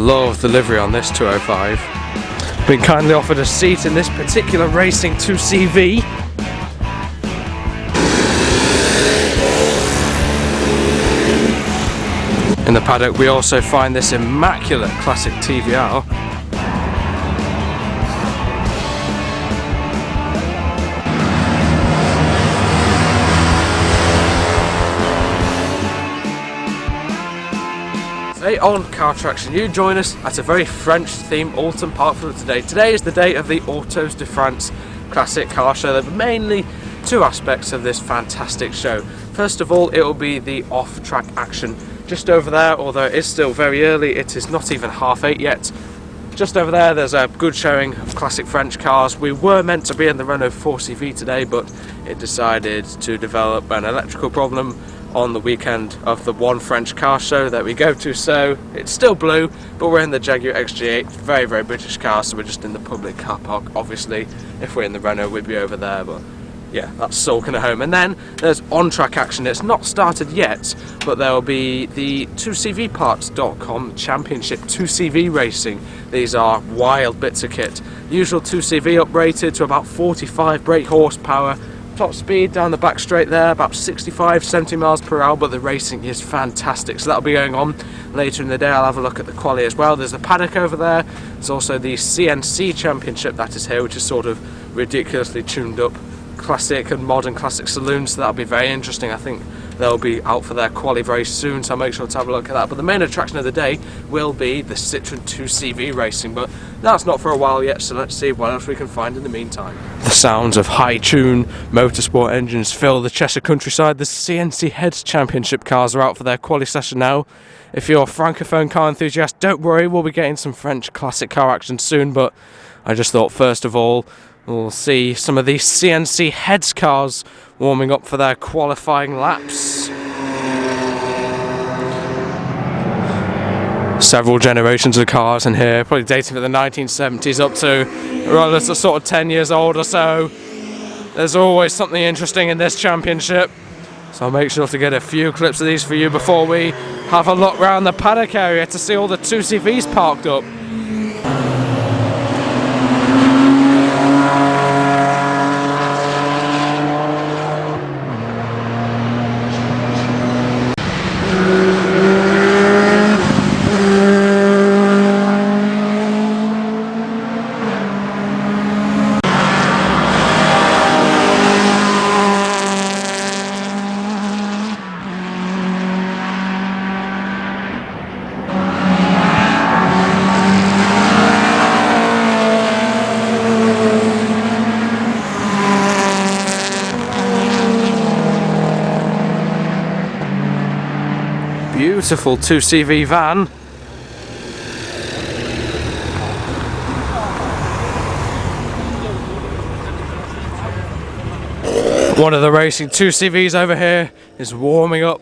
Love the livery on this 205. Been kindly offered a seat in this particular racing 2CV. In the paddock we also find this immaculate classic TVR. Today on CarTraction, you join us at a very French themed Oulton Park for today. Today is the day of the AUTOS de France classic car show. There are mainly two aspects of this fantastic show. First of all, it will be the off-track action. Just over there, although it is still very early, it is not even 8:30 yet. Just over there, there's a good showing of classic French cars. We were meant to be in the Renault 4CV today, but it decided to develop an electrical problem on the weekend of the one French car show that we go to, so it's still blue, but we're in the Jaguar XJ8, very, very British car, so we're just in the public car park. Obviously, if we're in the Renault, we'd be over there, but yeah, that's sulking at home. And then there's on-track action. It's not started yet, but there will be the 2CVparts.com Championship 2CV racing. These are wild bits of kit. Usual 2CV uprated to about 45 brake horsepower. Top speed down the back straight there, about 65-70 miles per hour, but the racing is fantastic. So that'll be going on later in the day. I'll have a look at the quali as well. There's the paddock over there. There's also the CNC Championship that is here, which is sort of ridiculously tuned up classic and modern classic saloons, so that'll be very interesting. I think they'll be out for their quali very soon, so I'll make sure to have a look at that. But the main attraction of the day will be the Citroen 2CV racing, but that's not for a while yet, so let's see what else we can find in the meantime. The sounds of high-tune motorsport engines fill the Cheshire countryside. The CNC Heads Championship cars are out for their quali session now. If you're a francophone car enthusiast, don't worry, we'll be getting some French classic car action soon, but I just thought first of all we'll see some of these CNC Heads cars warming up for their qualifying laps. Several generations of cars in here, probably dating from the 1970s up to well, sort of 10 years old or so. There's always something interesting in this championship, so I'll make sure to get a few clips of these for you before we have a look around the paddock area to see all the 2CVs parked up. Beautiful 2CV van. One of the racing 2CVs over here is warming up.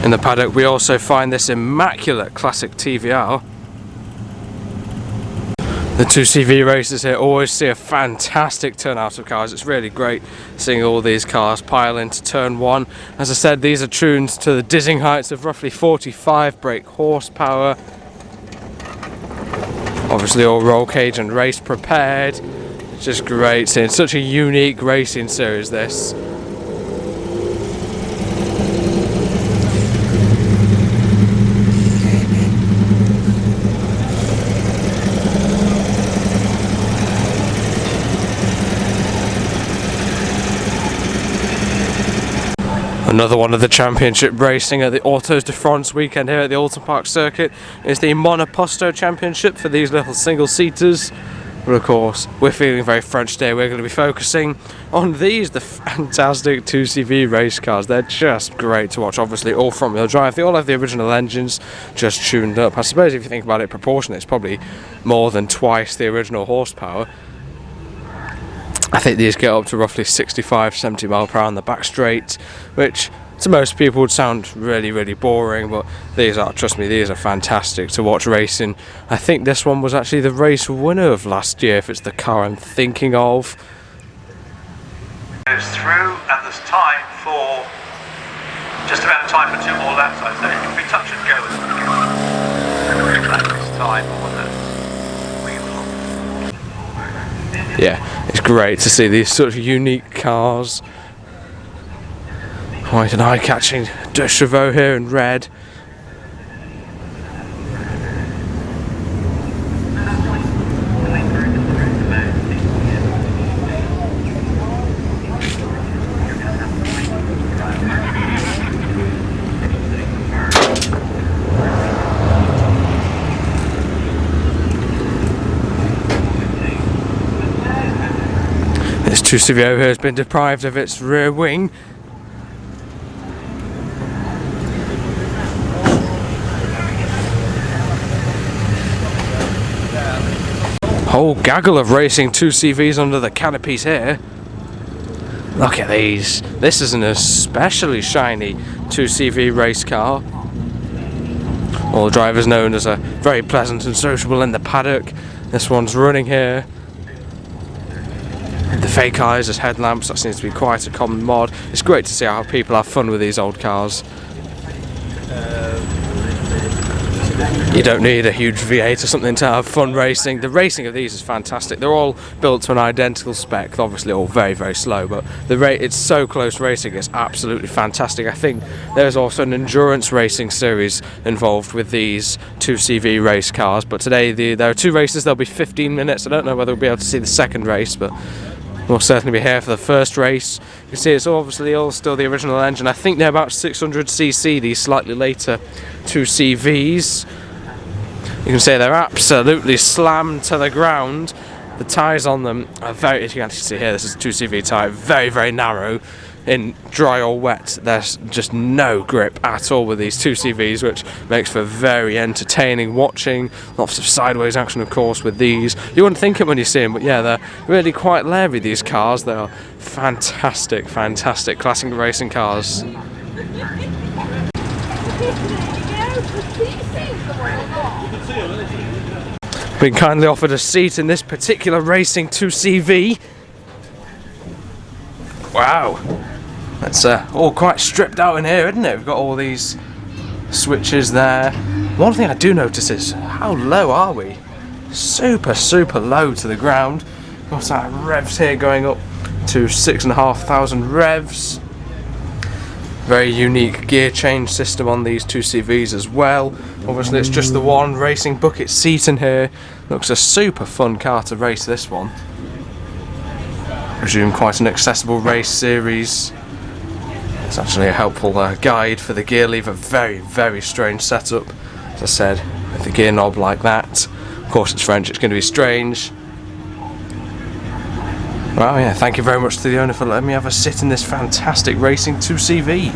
In the paddock we also find this immaculate classic TVR. The 2CV races here always see a fantastic turnout of cars. It's really great seeing all these cars pile into turn one. As I said, these are tuned to the dizzying heights of roughly 45 brake horsepower. Obviously all roll cage and race prepared. It's just great seeing such a unique racing series this. Another one of the championship racing at the AUTOS de France weekend here at the Oulton Park Circuit is the Monoposto Championship for these little single-seaters. But of course, we're feeling very French today. We're going to be focusing on these, the fantastic 2CV race cars. They're just great to watch. Obviously, all front-wheel drive. They all have the original engines, just tuned up. I suppose if you think about it proportionally, it's probably more than twice the original horsepower. I think these get up to roughly 65, 70 mile per hour on the back straight, which to most people would sound really, really boring, but these are, trust me, these are fantastic to watch racing. I think this one was actually the race winner of last year, if it's the car I'm thinking of. Goes through, and there's time for, just about time for 2 more laps, I'd say. If we touch and go, it's time on the wheel. Yeah, it's great to see these such unique cars. Quite an eye-catching De Chevaux here in red. This 2CV here has been deprived of its rear wing. Whole gaggle of racing 2CVs under the canopies here. Look at these. This is an especially shiny 2CV race car. All the drivers known as a very pleasant and sociable in the paddock. This one's running here. The fake eyes as headlamps, that seems to be quite a common mod. It's great to see how people have fun with these old cars. You don't need a huge V8 or something to have fun racing. The racing of these is fantastic. They're all built to an identical spec. They're obviously all very, very slow, but it's so close racing. It's absolutely fantastic. I think there's also an endurance racing series involved with these 2CV race cars. But today there are 2 races. There'll be 15 minutes. I don't know whether we'll be able to see the second race, but we'll certainly be here for the first race. You can see it's obviously all still the original engine. I think they're about 600cc, these slightly later 2CVs. You can see they're absolutely slammed to the ground. The tyres on them are very, as you can actually see here, this is a 2CV tyre, very, very narrow. In dry or wet, there's just no grip at all with these 2CVs, which makes for very entertaining watching. Lots of sideways action, of course, with these. You wouldn't think it when you see them, but yeah, they're really quite leery, these cars. They are fantastic, fantastic classic racing cars. Been kindly offered a seat in this particular racing 2CV. Wow, that's all quite stripped out in here, isn't it? We've got all these switches there. One thing I do notice is how low are we? Super, super low to the ground. Got our revs here going up to 6,500 revs. Very unique gear change system on these 2CVs as well. Obviously it's just the one racing bucket seat in here. Looks a super fun car to race, this one. Presume quite an accessible race series. It's actually a helpful guide for the gear lever. Very, very strange setup. As I said, with the gear knob like that. Of course it's French, it's going to be strange. Well, yeah, thank you very much to the owner for letting me have a sit in this fantastic racing 2CV.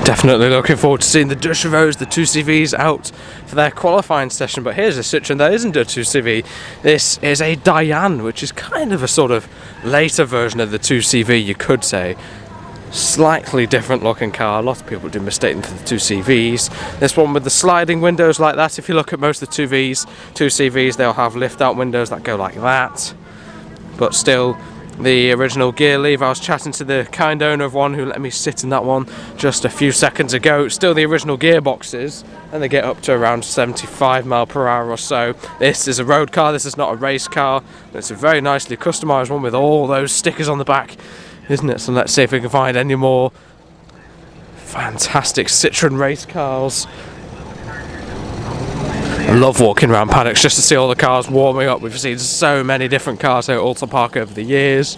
Definitely looking forward to seeing the De Chevaux, the 2CVs out for their qualifying session. But here's a Citroen that isn't a 2CV. This is a Diane, which is kind of a sort of later version of the 2CV, you could say. Slightly different looking car. A lot of people do mistake them for the 2CVs. This one with the sliding windows like that. If you look at most of the 2CVs, they'll have lift out windows that go like that. But still, the original gear lever. I was chatting to the kind owner of one who let me sit in that one just a few seconds ago. Still the original gearboxes, and they get up to around 75 mile per hour or so. This is a road car, this is not a race car, but it's a very nicely customised one with all those stickers on the back, isn't it? So let's see if we can find any more fantastic Citroen race cars. I love walking around paddocks just to see all the cars warming up. We've seen so many different cars here at Oulton Park over the years.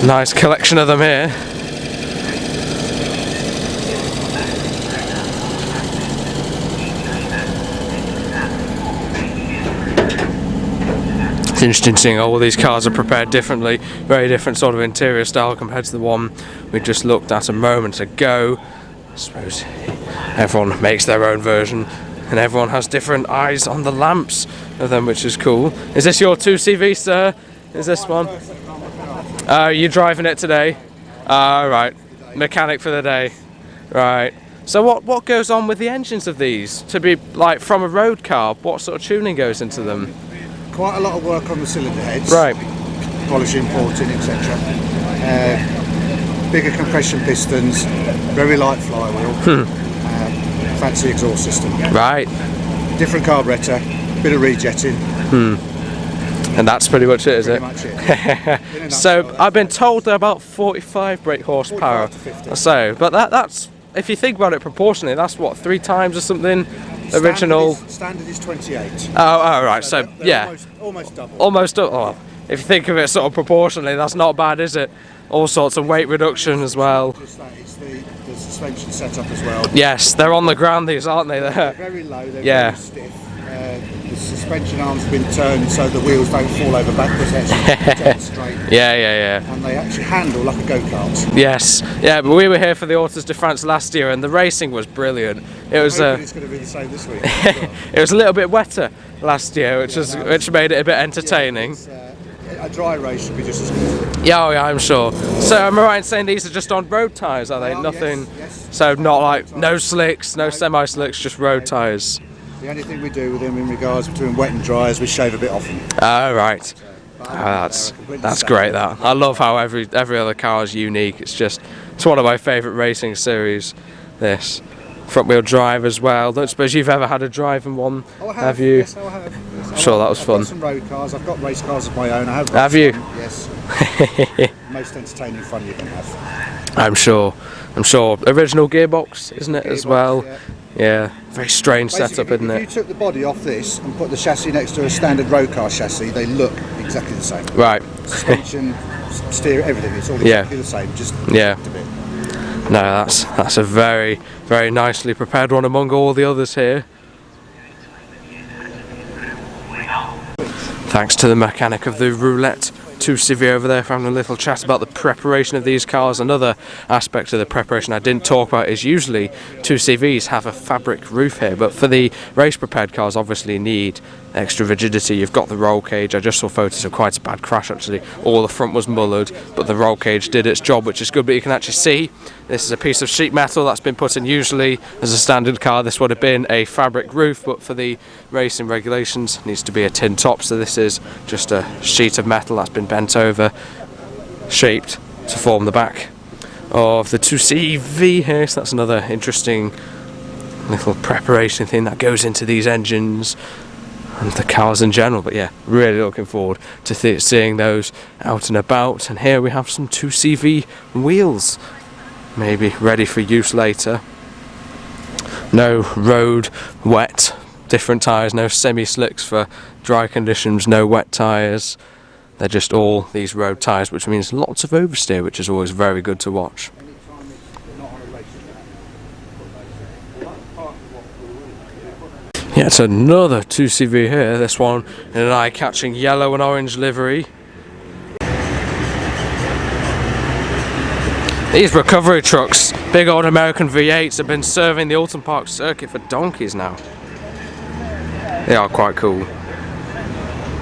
Nice collection of them here. It's interesting seeing all these cars are prepared differently, very different sort of interior style compared to the one we just looked at a moment ago. I suppose everyone makes their own version and everyone has different eyes on the lamps of them, which is cool. Is this your 2CV, sir? Is this one? You're driving it today? Right. Mechanic for the day. Right. So what goes on with the engines of these? To be like from a road car, what sort of tuning goes into them? Quite a lot of work on the cylinder heads. Right. Polishing, porting, etc. Bigger compression pistons, very light flywheel, fancy exhaust system. Right. Different carburettor, bit of rejetting. And that's pretty much it, is it? Pretty much it. So I've been told they're about 45 brake horsepower. 45 to 50. So, but that's, if you think about it proportionally, that's what, 3 times or something? Original. Standard is 28. Oh, right. So they're yeah, almost double. almost. Oh, if you think of it sort of proportionally, that's not bad, is it? All sorts of weight reduction as well. Just that, it's the suspension setup as well. Yes, they're on the ground, these, aren't they? They're very low. They're Yeah. very stiff. The suspension arms have been turned so the wheels don't fall over backwards. They actually turn straight. Yeah. And they actually handle like a go-kart. Yes, yeah. But we were here for the AUTOS de France last year, and the racing was brilliant. It was. It's going to be the same this week. It was a little bit wetter last year, which made it a bit entertaining. A dry race should be just as good. Yeah, I'm sure. So am I right in saying these are just on road tyres, are they? Oh, Nothing. yes. So not like no slicks, no semi-slicks, just road tyres. The only thing we do with them in regards between wet and dry is we shave a bit off them. Oh, right. That's great. That I love how every other car is unique. It's one of my favourite racing series. This front wheel drive as well. Don't suppose you've ever had a driving one? Oh, I have you? Yes, I have. Yes, Sure, that was I've fun. got some road cars. I've got race cars of my own. I have. Have you? Yes. Most entertaining fun you can have. I'm sure. Original gearbox, isn't it, as well? Yeah. Very strange setup, isn't If it? you took the body off this and put the chassis next to a standard road car chassis, they look exactly the same. Right. Suspension, steer, everything. It's all exactly the same. Just Yeah. a bit. No, that's a very, very nicely prepared one among all the others here. Thanks to the mechanic of the roulette 2CV over there for having a little chat about the preparation of these cars. Another aspect of the preparation I didn't talk about is usually 2CVs have a fabric roof here, but for the race prepared cars obviously need extra rigidity. You've got the roll cage. I just saw photos of quite a bad crash actually. All the front was mullered, but the roll cage did its job, which is good. But you can actually see this is a piece of sheet metal that's been put in. Usually as a standard car this would have been a fabric roof, but for the racing regulations it needs to be a tin top, so this is just a sheet of metal that's been bent over, shaped to form the back of the 2CV here. So that's another interesting little preparation thing that goes into these engines and the cars in general. But yeah, really looking forward to seeing those out and about. And here we have some 2CV wheels, maybe ready for use later. No road wet, different tyres, no semi-slicks for dry conditions, no wet tyres. They're just all these road tyres, which means lots of oversteer, which is always very good to watch. Yeah, it's another 2CV here, this one in an eye-catching yellow and orange livery. These recovery trucks, big old American V8s, have been serving the Oulton Park Circuit for donkeys now. They are quite cool.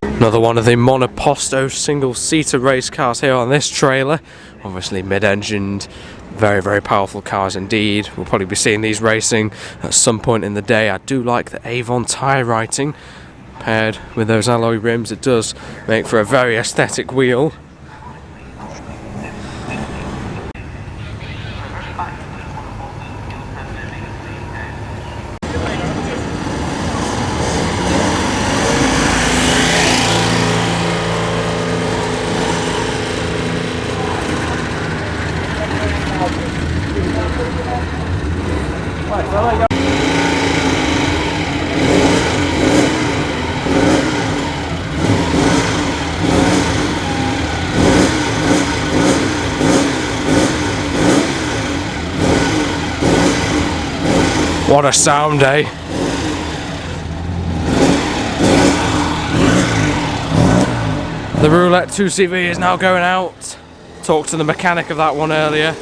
Another one of the monoposto single-seater race cars here on this trailer. Obviously mid-engined, very, very powerful cars indeed. We'll probably be seeing these racing at some point in the day. I do like the Avon tyre writing. Paired with those alloy rims, it does make for a very aesthetic wheel. What a sound, eh? The Roulette 2CV is now going out. Talked to the mechanic of that one earlier.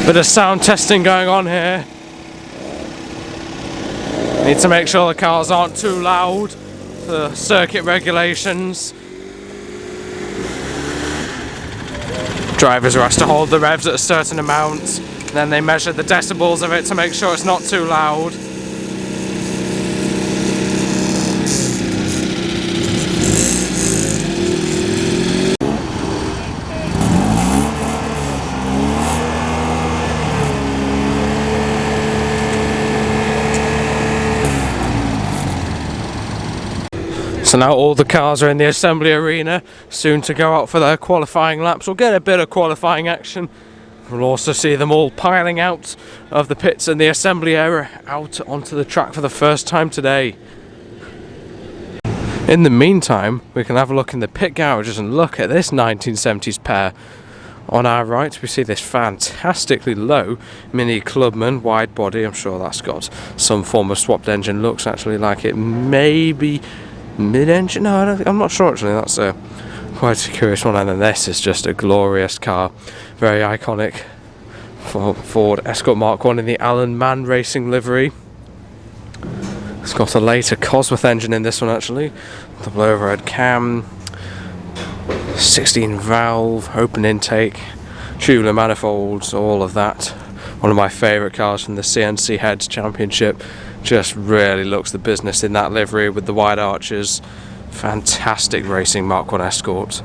Bit of sound testing going on here. Need to make sure the cars aren't too loud for circuit regulations. Drivers are asked to hold the revs at a certain amount, then they measure the decibels of it to make sure it's not too loud. So now all the cars are in the assembly arena, soon to go out for their qualifying laps. We'll get a bit of qualifying action. We'll also see them all piling out of the pits and the assembly area out onto the track for the first time today. In the meantime, we can have a look in the pit garages and look at this 1970s pair. On our right we see this fantastically low Mini Clubman wide body. I'm sure that's got some form of swapped engine. Looks actually like it may be mid-engine. No, I'm not sure actually. That's quite a curious one. And then this is just a glorious car, very iconic Ford Escort Mark 1 in the Alan Mann Racing livery. It's got a later Cosworth engine in this one actually. Double overhead cam, 16 valve, open intake, tubular manifolds, all of that. One of my favourite cars from the CNC Heads Championship. Just really looks the business in that livery with the wide arches. Fantastic racing Mark 1 Escort.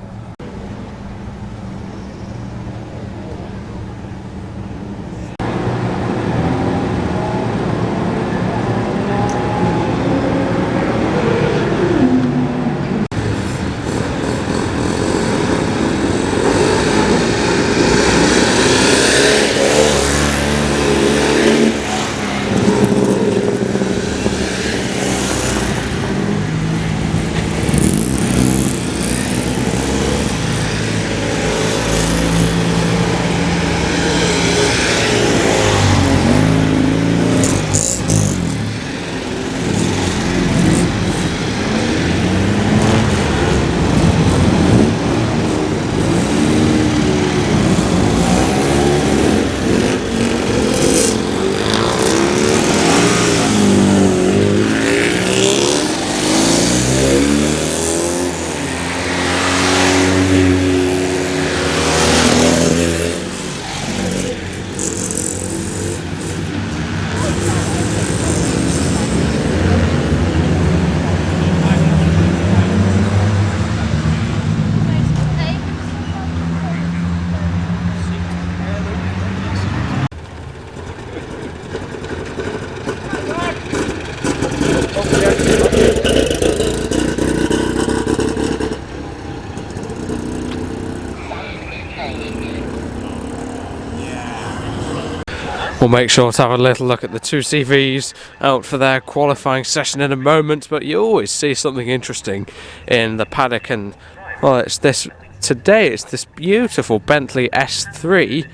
We'll make sure to have a little look at the two CVs out for their qualifying session in a moment, but you always see something interesting in the paddock, and well, it's this today, it's this beautiful Bentley S3.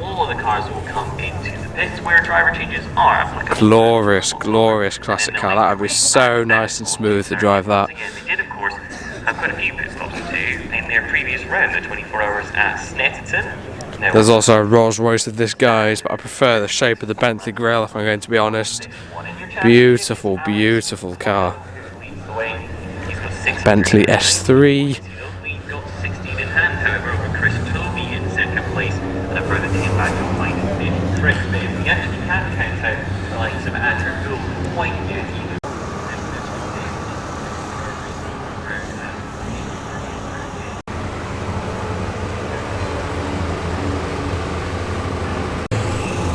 All the cars will come into the pits where driver changes are applicable. Glorious, glorious classic car. That would be so nice and smooth to drive that. Again, they did, of course, have quite a few pit stops to do in their previous is round the 24 hours at Snetterton. Now, There's also a Rolls Royce of this guy's, but I prefer the shape of the Bentley grille if I'm going to be honest. Beautiful, beautiful car. Bentley S3. We've got 16 in hand, however, over Chris Toby in second place, and a further 10 back of mine in third. But if we actually can count out the likes of Andrew Gould, quite yet even.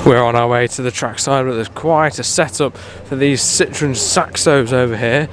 We're on our way to the trackside, but there's quite a setup for these Citroen Saxos over here.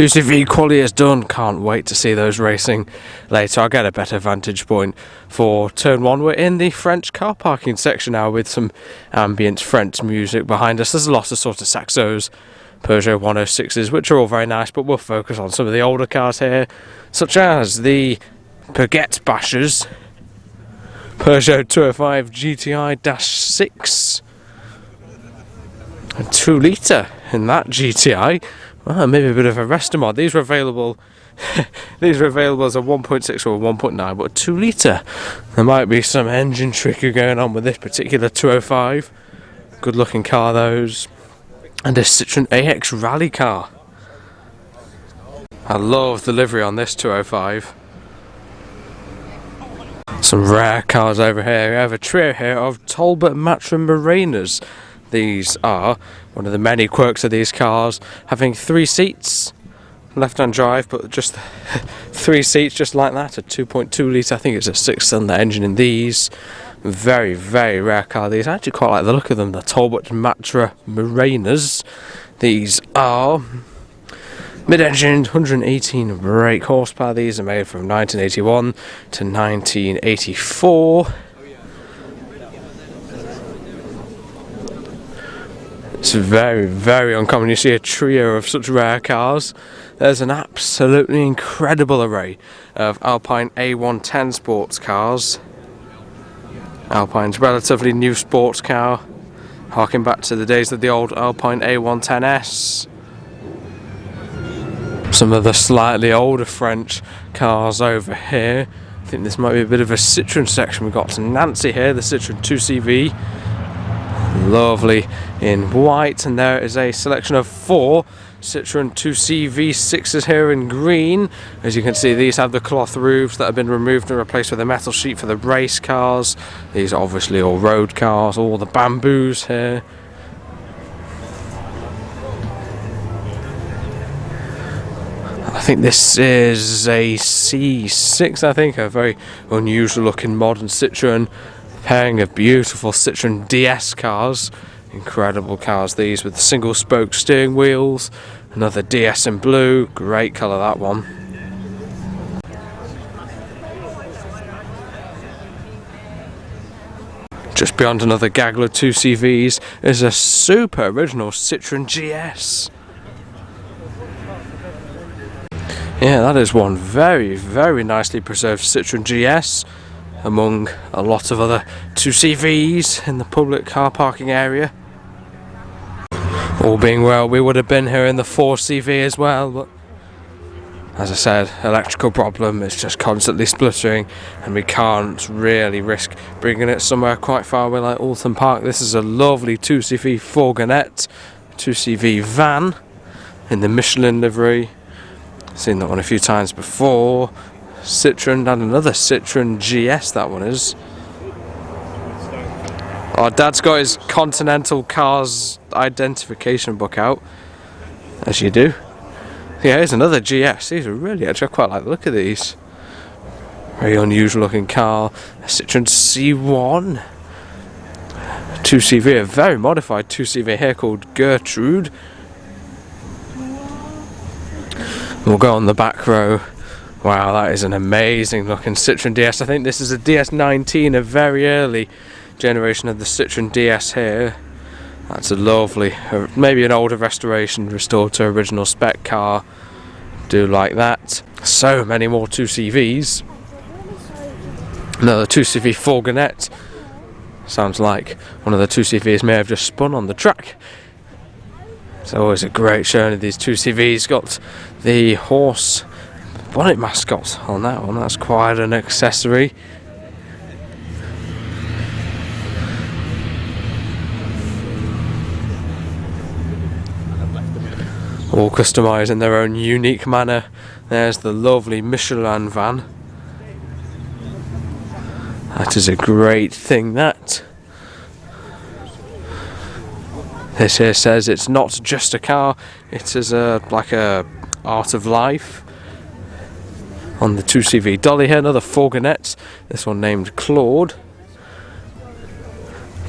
V quali is done, can't wait to see those racing later. I'll get a better vantage point for turn 1. We're in the French car parking section now with some ambient French music behind us. There's a lot of sort of Saxos, Peugeot 106s, which are all very nice, but we'll focus on some of the older cars here, such as the Baguette Bashers, Peugeot 205 GTI-6, a 2 litre in that GTI. Well, maybe a bit of a rester mod. These were available. These were available as a 1.6 or a 1.9, but a 2 litre. There might be some engine trickery going on with this particular 205. Good looking car, those. And a Citroen AX rally car. I love the livery on this 205. Some rare cars over here. We have a trio here of Talbot Matra Marinas. These are one of the many quirks of these cars, having 3 seats, left-hand drive, but just 3 seats just like that, a 2.2 litre, I think it's a 6-cylinder engine in these. Very, very rare car these. I actually quite like the look of them, the Talbot Matra Marinas. These are mid-engine, 118 brake horsepower. These are made from 1981 to 1984. It's very, very uncommon. You see a trio of such rare cars. There's an absolutely incredible array of Alpine A110 sports cars. Alpine's relatively new sports car, harking back to the days of the old Alpine A110S. Some of the slightly older French cars over here. I think this might be a bit of a Citroen section. We've got Nancy here, the Citroen 2CV. Lovely in white, and there is a selection of 4 Citroen 2CV6s here in green. As you can see, these have the cloth roofs that have been removed and replaced with a metal sheet for the race cars. These are obviously all road cars, all the bamboos here. I think this is a C6, I think, a very unusual looking modern Citroen. Pairing of beautiful Citroen DS cars, incredible cars these with single spoke steering wheels. Another DS in blue, great colour that one. Just beyond another gaggle of 2CVs is a super original Citroen GS. Yeah, that is one very, very nicely preserved Citroen GS. Among a lot of other 2CVs in the public car parking area. All being well, we would have been here in the 4CV as well, but as I said, electrical problem, it's just constantly spluttering and we can't really risk bringing it somewhere quite far away like Oulton Park. This is a lovely 2CV fourgonette, 2CV van in the Michelin livery. Seen that one a few times before. Citroen, and another Citroen GS that one is. Our dad's got his Continental Cars identification book out, as you do. Yeah, here's another GS. These are really, actually, I quite like the look of these. Very unusual looking car. A Citroen C1. 2CV, a very modified 2CV here called Gertrude. We'll go on the back row. Wow, that is an amazing looking Citroen DS. I think this is a DS19, a very early generation of the Citroen DS here. That's a lovely, maybe an older restoration restored to original spec car. Do like that. So many more 2CVs. Another 2CV fourgonette. Sounds like one of the 2CVs may have just spun on the track. It's always a great showing of these 2CVs. Got the horse bonnet mascot on that one. That's quite an accessory. All customised in their own unique manner. There's the lovely Michelin van. That is a great thing, that. This here says it's not just a car, it is like a art of life. On the 2CV dolly here, another fourgonette. This one named Claude.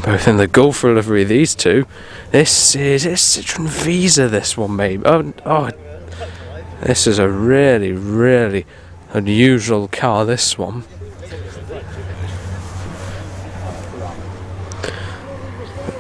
Both in the Gulf livery, these two. This is a Citroen Visa, this one, maybe. Oh, this is a really, really unusual car, this one.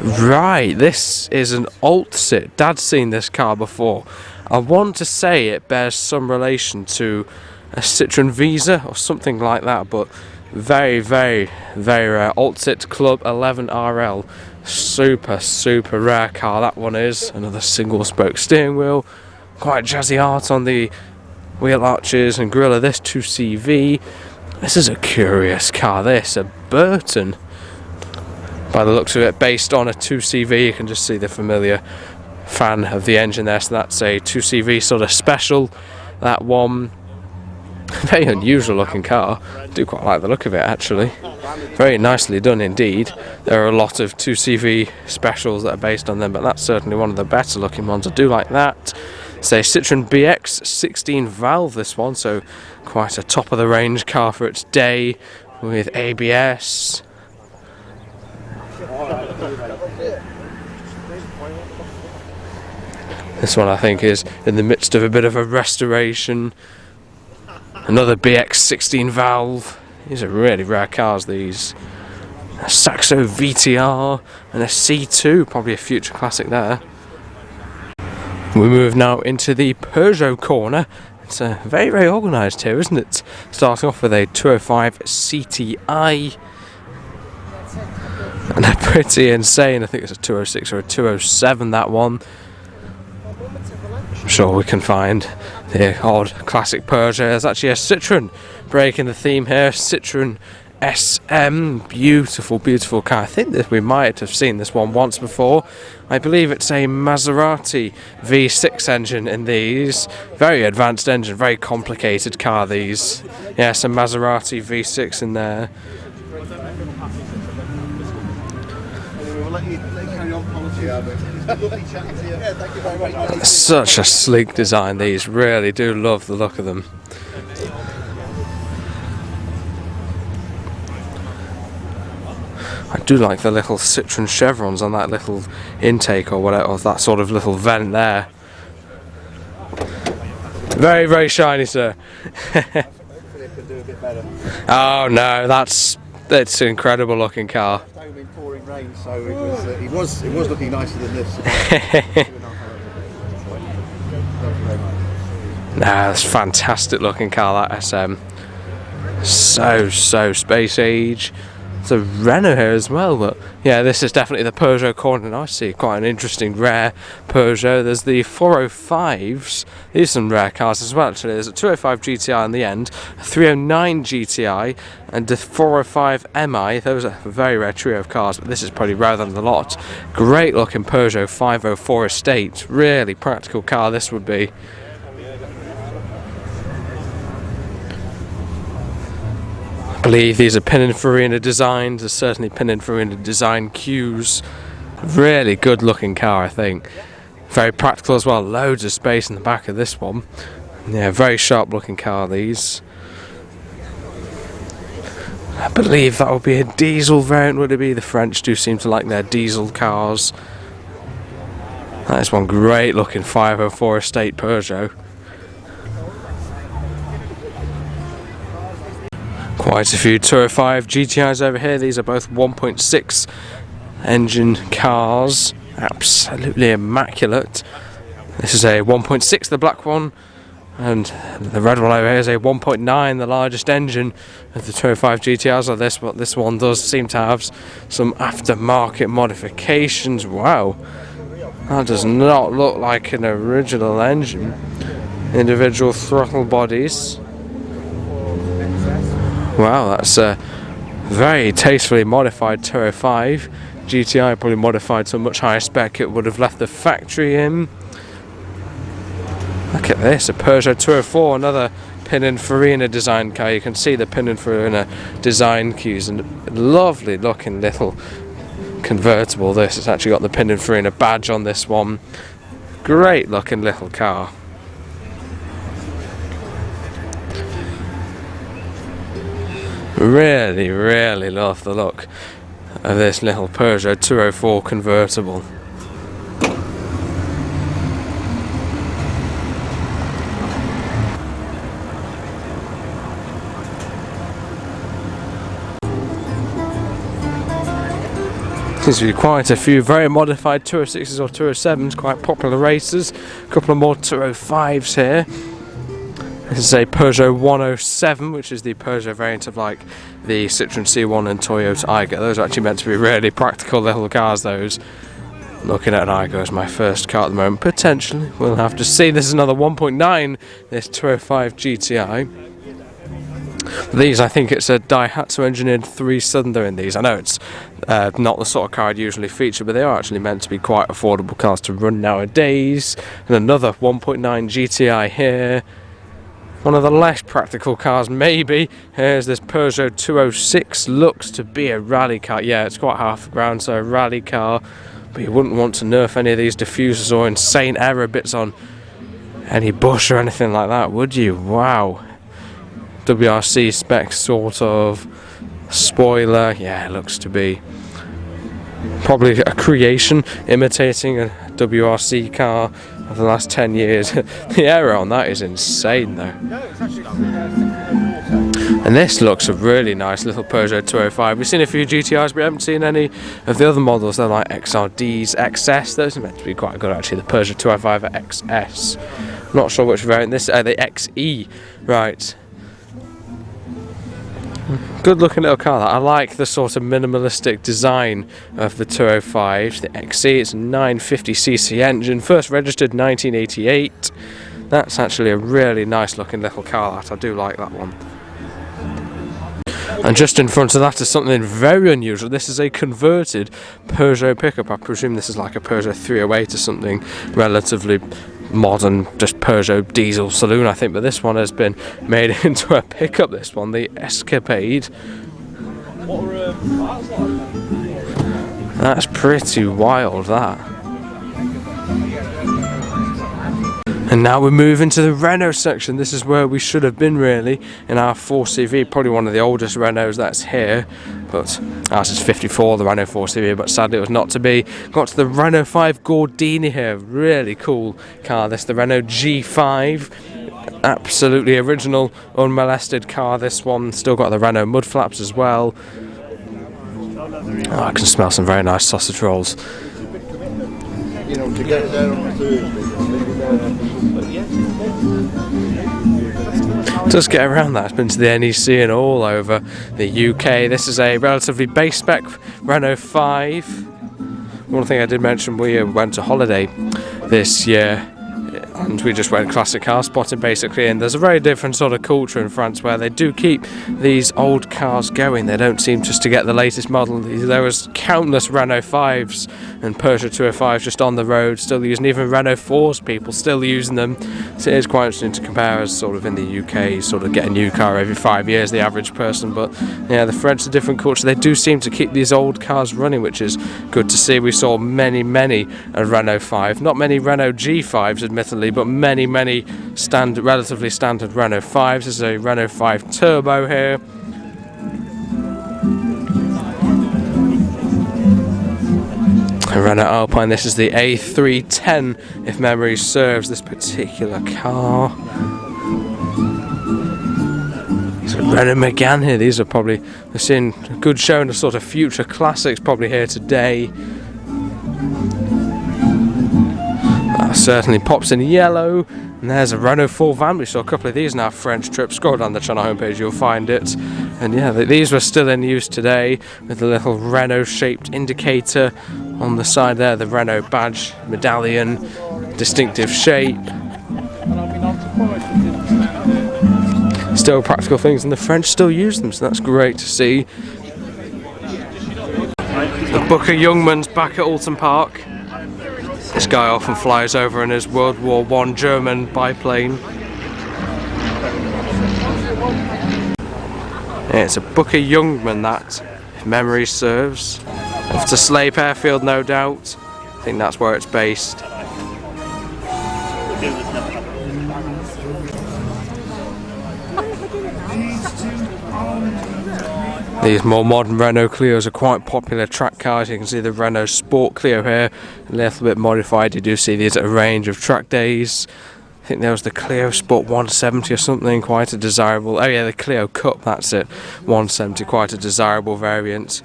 Right, this is an AUTOS. Dad's seen this car before. I want to say it bears some relation to a Citroen Visa or something like that, but very, very, very rare. AUTOS Club 11RL. Super, super rare car that one is. Another single spoke steering wheel. Quite jazzy art on the wheel arches and grille of this 2CV. This is a curious car, this. A Burton. By the looks of it, based on a 2CV, you can just see the familiar fan of the engine there. So that's a 2CV sort of special. That one, very unusual looking car. I do quite like the look of it, actually. Very nicely done indeed. There are a lot of 2CV specials that are based on them, but that's certainly one of the better looking ones. I do like that. It's a Citroen BX 16 valve, this one, so quite a top of the range car for its day with ABS. This one I think is in the midst of a bit of a restoration. Another BX 16 valve. These are really rare cars, these. A Saxo VTR and a C2, probably a future classic there. We move now into the Peugeot corner. It's very, very organised here, isn't it? Starting off with a 205 CTI. And they're pretty insane. I think it's a 206 or a 207, that one. I'm sure we can find the odd classic Peugeot. There's actually a Citroen breaking the theme here. Citroen SM. Beautiful, beautiful car. I think that we might have seen this one once before. I believe it's a Maserati V6 engine in these. Very advanced engine, very complicated car, these. Yes, a Maserati V6 in there. Such a sleek design, these. Really do love the look of them. I do like the little Citroen chevrons on that little intake or whatever, or that sort of little vent there. Very, very shiny, sir. Oh no, it's an incredible looking car. Pouring rain, so it was looking nicer than this. Nah, that's a fantastic looking car, that SM. So space age. It's a Renault here as well, but yeah, this is definitely the Peugeot corner. And I see quite an interesting rare Peugeot. There's the 405s. These are some rare cars as well, actually. There's a 205 GTI in the end, a 309 GTI, and the 405 MI. Those are a very rare trio of cars, but this is probably rarer than the lot. Great looking Peugeot 504 Estate. Really practical car this would be. I believe these are Pininfarina designed. There's certainly Pininfarina design cues. Really good looking car, I think. Very practical as well, loads of space in the back of this one. Yeah, very sharp looking car these. I believe that would be a diesel variant, would it be? The French do seem to like their diesel cars. That is one great looking 504 Estate Peugeot. Quite a few 205 GTIs over here. These are both 1.6 engine cars. Absolutely immaculate. This is a 1.6, the black one, and the red one over here is a 1.9, the largest engine of the 205 GTRs. So this one does seem to have some aftermarket modifications. Wow, that does not look like an original engine. Individual throttle bodies. Wow, that's a very tastefully modified 205 GTI, probably modified to a much higher spec it would have left the factory in. Look at this, a Peugeot 204, another Pininfarina design car. You can see the Pininfarina design cues, and lovely looking little convertible this. It's actually got the Pininfarina badge on this one. Great looking little car. Really, really love the look of this little Peugeot 204 convertible. Seems to be quite a few very modified 206s or 207s, quite popular racers. A couple of more 205s here. This is a Peugeot 107, which is the Peugeot variant of like the Citroen C1 and Toyota Aygo. Those are actually meant to be really practical little cars, those. Looking at an Aygo as my first car at the moment, potentially. We'll have to see. This is another 1.9, this 205 GTI. These, I think it's a Daihatsu engineered 3-cylinder in these. I know it's not the sort of car I'd usually feature, but they are actually meant to be quite affordable cars to run nowadays. And another 1.9 GTI here. One of the less practical cars, maybe. Here's this Peugeot 206. Looks to be a rally car. Yeah, it's quite half the ground, so a rally car. But you wouldn't want to nerf any of these diffusers or insane error bits on any bush or anything like that, would you? Wow. WRC spec sort of spoiler. Yeah, it looks to be probably a creation imitating a WRC car of the last 10 years. The error on that is insane though. And this looks a really nice little Peugeot 205. We've seen a few GTIs, but we haven't seen any of the other models. They're like XRDs, XS. Those are meant to be quite good actually. The Peugeot 205 XS. Not sure which variant this is. The XE. Right. Good looking little car. I like the sort of minimalistic design of the 205. The XE, it's a 950cc engine, first registered 1988. That's actually a really nice looking little car. That I do like that one. And just in front of that is something very unusual. This is a converted Peugeot pickup. I presume this is like a Peugeot 308 or something relatively modern, just Peugeot diesel saloon I think, but this one has been made into a pickup, this one, the Escapade. That's pretty wild, that. And now we move into the Renault section. This is where we should have been really, in our 4CV, probably one of the oldest Renaults that's here, but ours is 54, the Renault 4CV, but sadly it was not to be. Got to the Renault 5 Gordini here, really cool car this, the Renault G5, absolutely original, unmolested car this one, still got the Renault mud flaps as well. Oh, I can smell some very nice sausage rolls. Just get around that. It's been to the NEC and all over the UK. This is a relatively base spec Renault 5. One thing I did mention, we went to holiday this year and we just went classic car spotting basically. And there's a very different sort of culture in France where they do keep these old cars going. They don't seem just to get the latest model. There was countless Renault 5s and Peugeot 205s just on the road still using, even Renault 4s, people still using them. So it is quite interesting to compare, as sort of in the UK, sort of get a new car every 5 years, the average person. But yeah, the French are a different culture. They do seem to keep these old cars running, which is good to see. We saw many a Renault 5, not many Renault G5s admittedly, but many relatively standard Renault 5s. This is a Renault 5 Turbo here. A Renault Alpine. This is the A310 if memory serves, this particular car. So Renault Megane here. These are probably, we're seeing a good showing of sort of future classics probably here today. That certainly pops in yellow. And there's a Renault 4 van. We saw a couple of these in our French trip. Scroll down the channel homepage, you'll find it. And yeah, these were still in use today with the little Renault shaped indicator on the side there, the Renault badge, medallion, distinctive shape. Still practical things, and the French still use them, so that's great to see. The Booker Youngman's back at Oulton Park. This guy often flies over in his World War I German biplane. Yeah, it's a Booker Youngman, that, if memory serves. Off to Sleip Airfield, no doubt. I think that's where it's based. These more modern Renault Clios are quite popular track cars. You can see the Renault Sport Clio here, a little bit modified. You do see these at a range of track days. I think there was the Clio Sport 170 or something, quite a desirable. Oh yeah, the Clio Cup, that's it. 170, quite a desirable variant.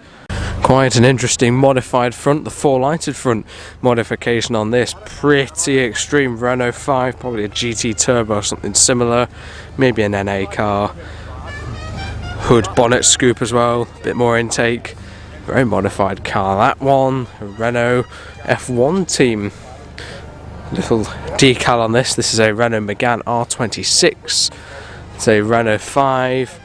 Quite an interesting modified front, the 4-lighted front modification on this. Pretty extreme Renault 5, probably a GT Turbo or something similar. Maybe an NA car. Hood bonnet scoop as well, a bit more intake. Very modified car, that one. A Renault F1 team. Little decal on this. This is a Renault Megane R26. It's a Renault 5.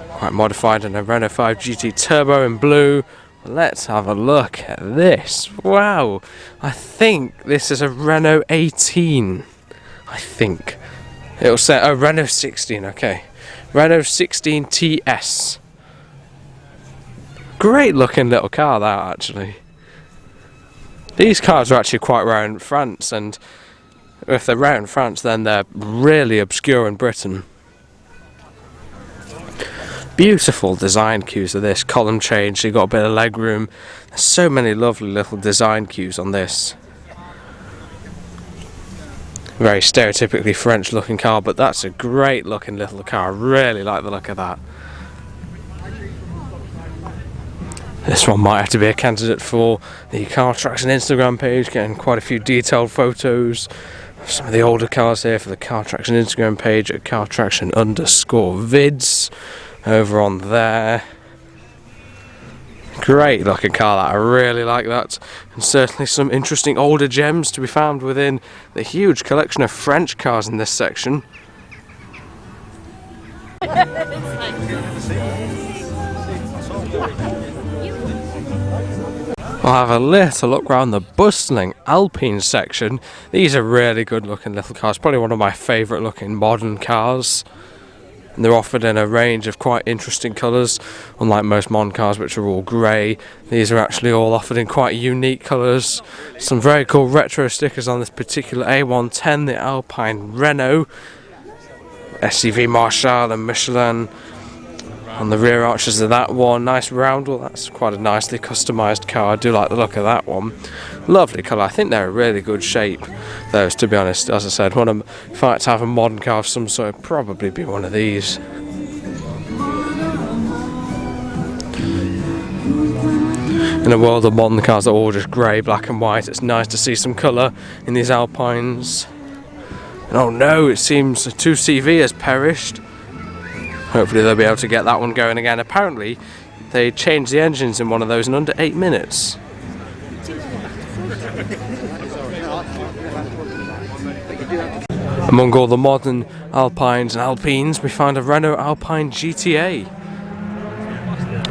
Quite modified, and a Renault 5 GT Turbo in blue. Let's have a look at this. Wow. I think this is a Renault 18. I think. It'll say, oh, Renault 16, okay. Renault 16 TS. Great looking little car that, actually. These cars are actually quite rare in France, and if they're rare in France then they're really obscure in Britain. Beautiful design cues of this, column change, so you've got a bit of leg room. There's so many lovely little design cues on this. Very stereotypically French looking car, but that's a great looking little car. I really like the look of that. This one might have to be a candidate for the CarTraction Instagram page, getting quite a few detailed photos of some of the older cars here for the CarTraction Instagram page at CarTraction_vids over on there. Great looking car, that. I really like that, and certainly some interesting older gems to be found within the huge collection of French cars in this section. I'll have a little look around the bustling Alpine section. These are really good looking little cars, probably one of my favourite looking modern cars. And they're offered in a range of quite interesting colours, unlike most modern cars which are all grey. These are actually all offered in quite unique colours. Some very cool retro stickers on this particular A110, the Alpine Renault, SCV Marshall and Michelin on the rear arches of that one. Nice roundel, that's quite a nicely customised car. I do like the look of that one. Lovely colour. I think they're a really good shape, those, to be honest. As I said, if I had to have a modern car of some sort, it'd probably be one of these. In a world of modern cars that are all just grey, black and white, it's nice to see some colour in these Alpines. And oh no, it seems a 2CV has perished. Hopefully they'll be able to get that one going again. Apparently they changed the engines in one of those in under 8 minutes. Among all the modern Alpines and Alpines, we find a Renault Alpine GTA.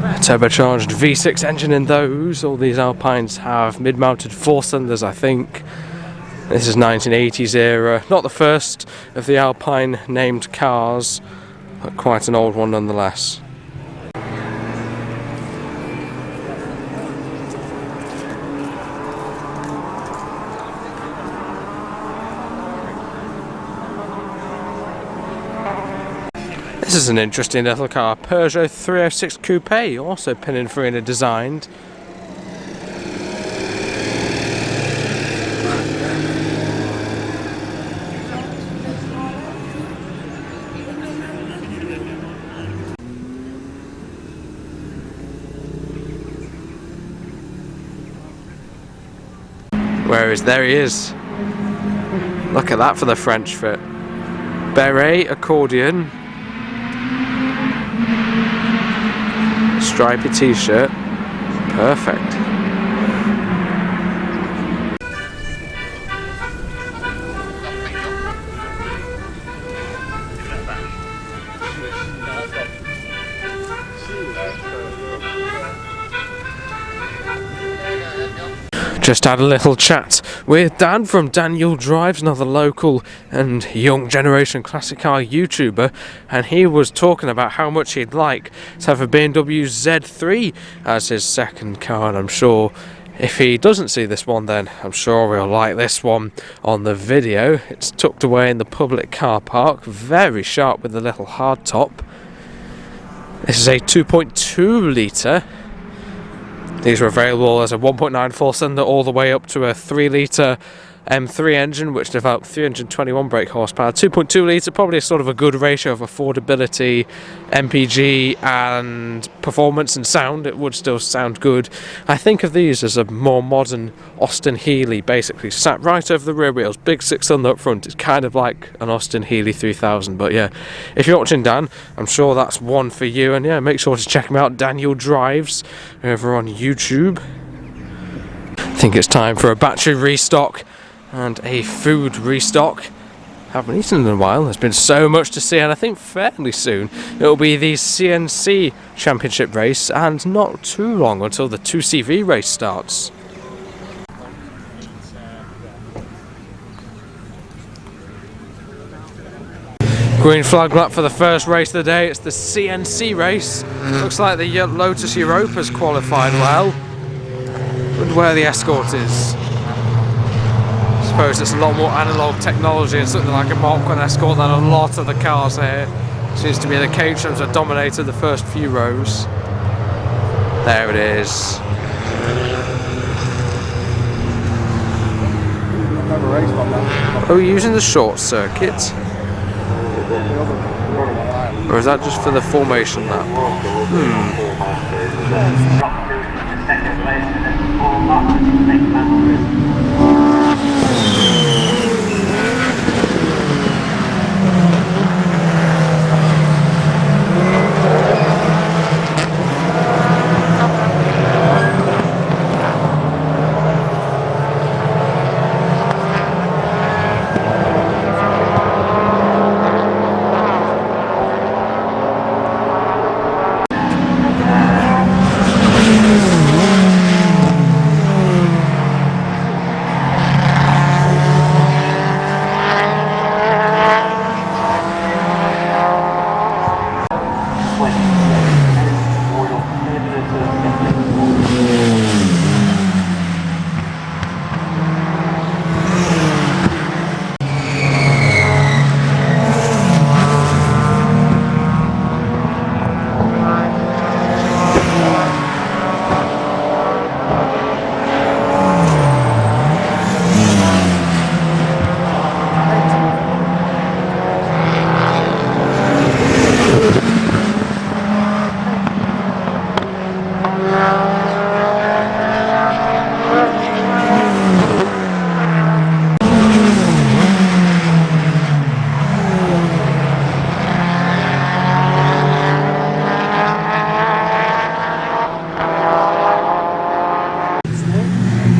A turbocharged V6 engine in those. All these Alpines have mid-mounted 4-cylinders, I think. This is 1980s era. Not the first of the Alpine named cars, but quite an old one nonetheless. This is an interesting little car, Peugeot 306 Coupe, also Pininfarina designed. There he is. Look at that for the French fit. Beret, accordion, stripy t-shirt, perfect. Just had a little chat with Dan from Daniel Drives, another local and young generation classic car YouTuber, and he was talking about how much he'd like to have a BMW Z3 as his second car, and I'm sure if he doesn't see this one, then I'm sure he'll like this one on the video. It's tucked away in the public car park, very sharp with the little hard top. This is a 2.2 litre. These were available as a 1.9 4-cylinder all the way up to a 3-litre M3 engine, which developed 321 brake horsepower. 2.2 litre, probably a sort of a good ratio of affordability, MPG and performance and sound. It would still sound good. I think of these as a more modern Austin Healey, basically sat right over the rear wheels, big 6-cylinder up front. It's kind of like an Austin Healey 3000. But yeah, if you're watching Dan, I'm sure that's one for you. And yeah, make sure to check him out, Daniel Drives, over on YouTube. I think it's time for a battery restock and a food restock. Haven't eaten in a while, there's been so much to see, and I think fairly soon it'll be the CNC Championship race, and not too long until the 2CV race starts. Green flag lap for the first race of the day. It's the CNC race. Looks like the Lotus Europa's qualified well. Wonder where the Escort is. I suppose it's a lot more analog technology and something like a Mk1 Escort than a lot of the cars here. Seems to be the Caterhams that dominated the first few rows. There it is. Are we using the short circuit? Or is that just for the formation lap?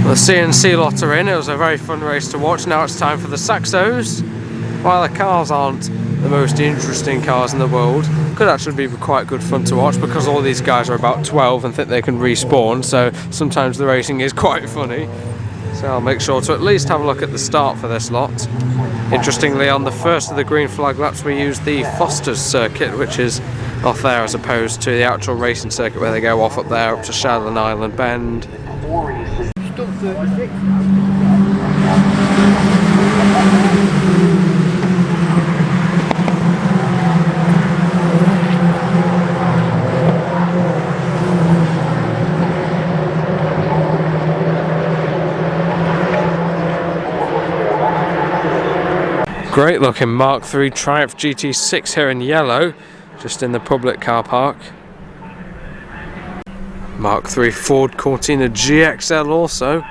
The CNC lot are in. It was a very fun race to watch. Now it's time for the Saxos. while the cars aren't the most interesting cars in the world, could actually be quite good fun to watch because all these guys are about 12 and think they can respawn, so sometimes the racing is quite funny. So I'll make sure to at least have a look at the start for this lot. Interestingly, on the first of the green flag laps we use the Foster's circuit, which is off there as opposed to the actual racing circuit where they go off up there up to Shannon Island Bend. Great looking Mark III Triumph GT6 here in yellow, just in the public car park. Mark III Ford Cortina GXL also.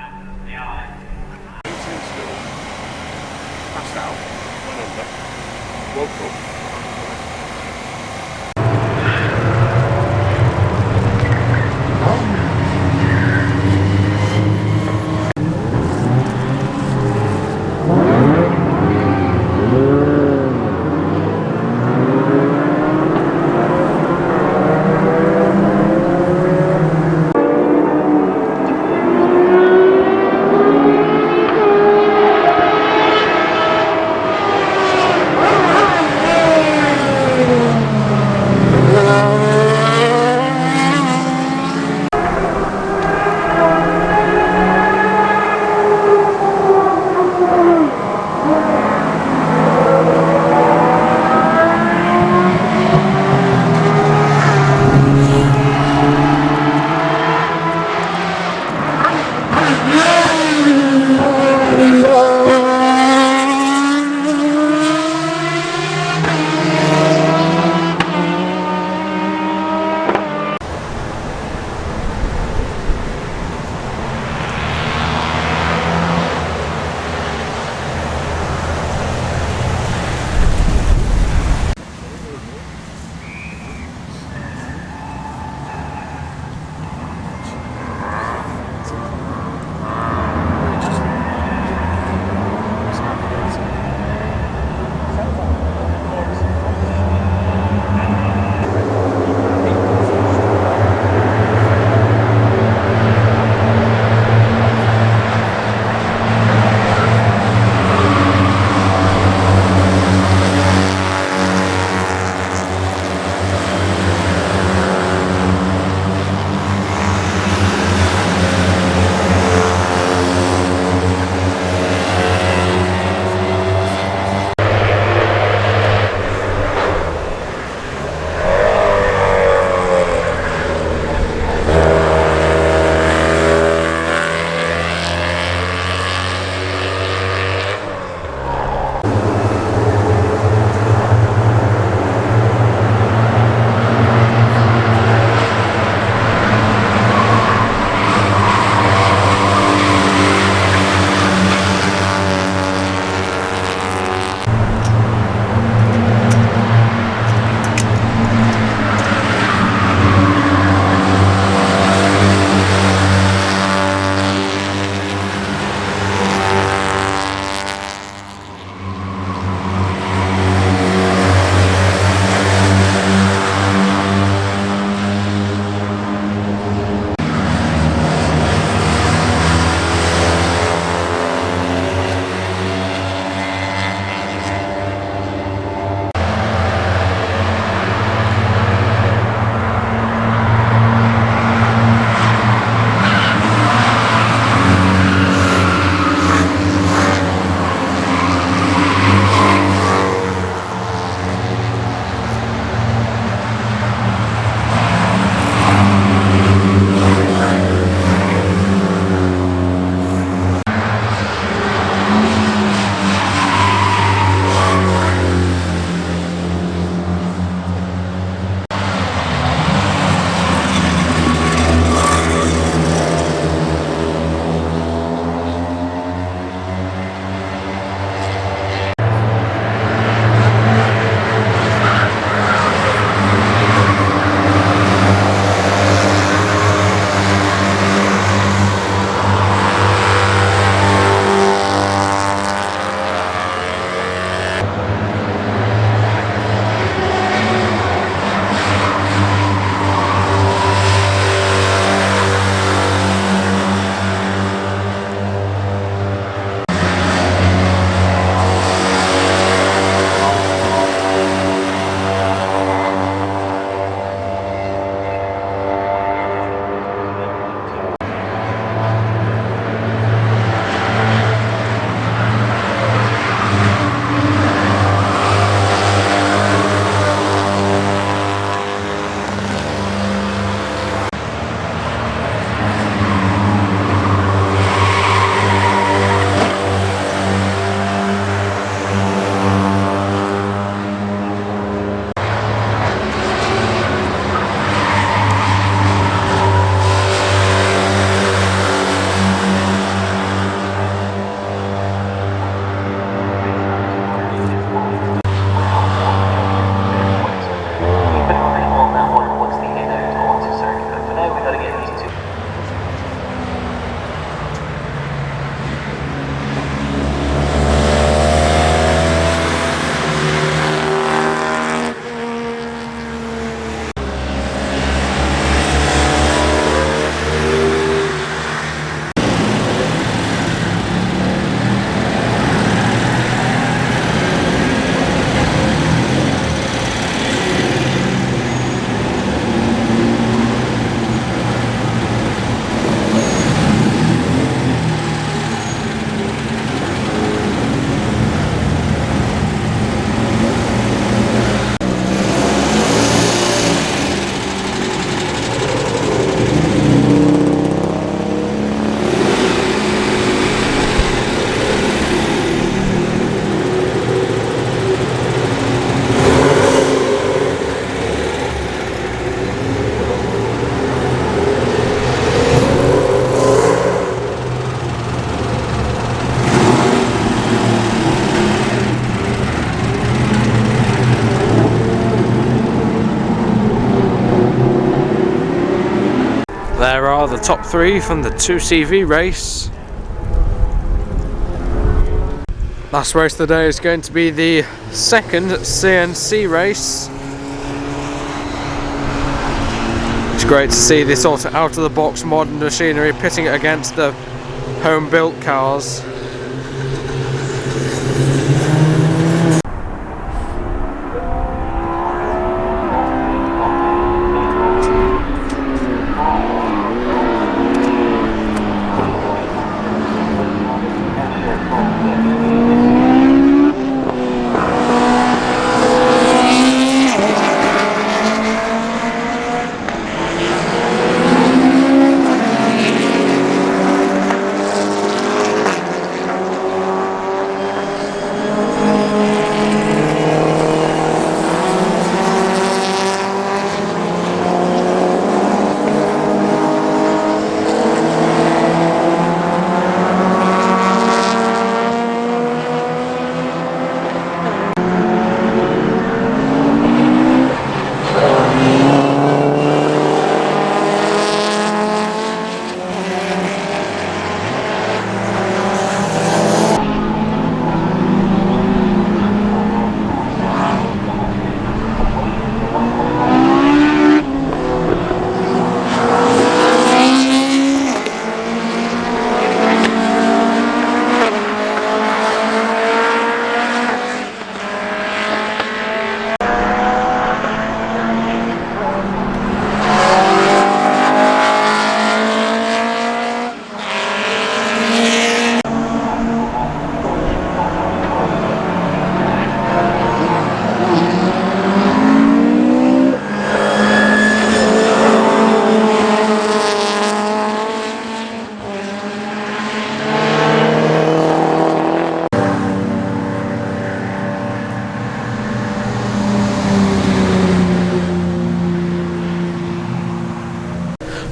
are the top 3 from the 2CV race. Last race of the day is going to be the second CNC race. It's great to see this sort of out of the box modern machinery pitting it against the home built cars.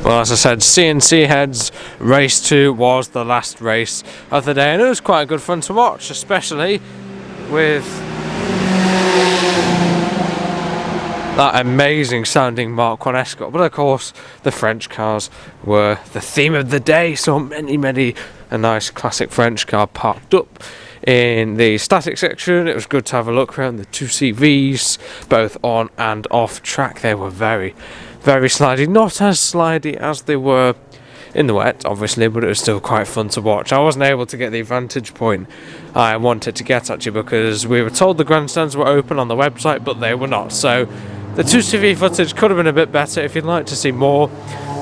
Well, as I said, CNC Heads race 2 was the last race of the day, and it was quite good fun to watch, especially with that amazing sounding Mk1 Escort. But of course, the French cars were the theme of the day, so many a nice classic French car parked up in the static section. It was good to have a look around the 2CVs, both on and off track. They were very slidey, not as slidey as they were in the wet, obviously, but it was still quite fun to watch. I wasn't able to get the vantage point I wanted to get, actually, because we were told the grandstands were open on the website, but they were not. So the 2CV footage could have been a bit better. If you'd like to see more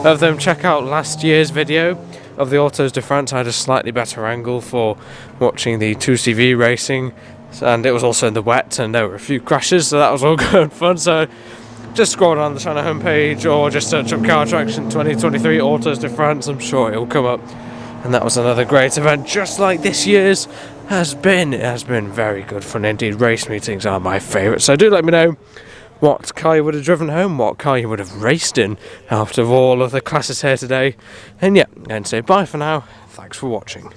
of them, check out last year's video of the Autos de France. I had a slightly better angle for watching the 2CV racing, and it was also in the wet, and there were a few crashes, so that was all good fun. So just scroll down the channel homepage or just search up CarTraction 2023 Autos de France. I'm sure it'll come up. And that was another great event, just like this year's has been. It has been very good fun indeed. Race meetings are my favourite. So do let me know what car you would have driven home, what car you would have raced in out of all of the classes here today. And yeah, I'm going to say bye for now. Thanks for watching.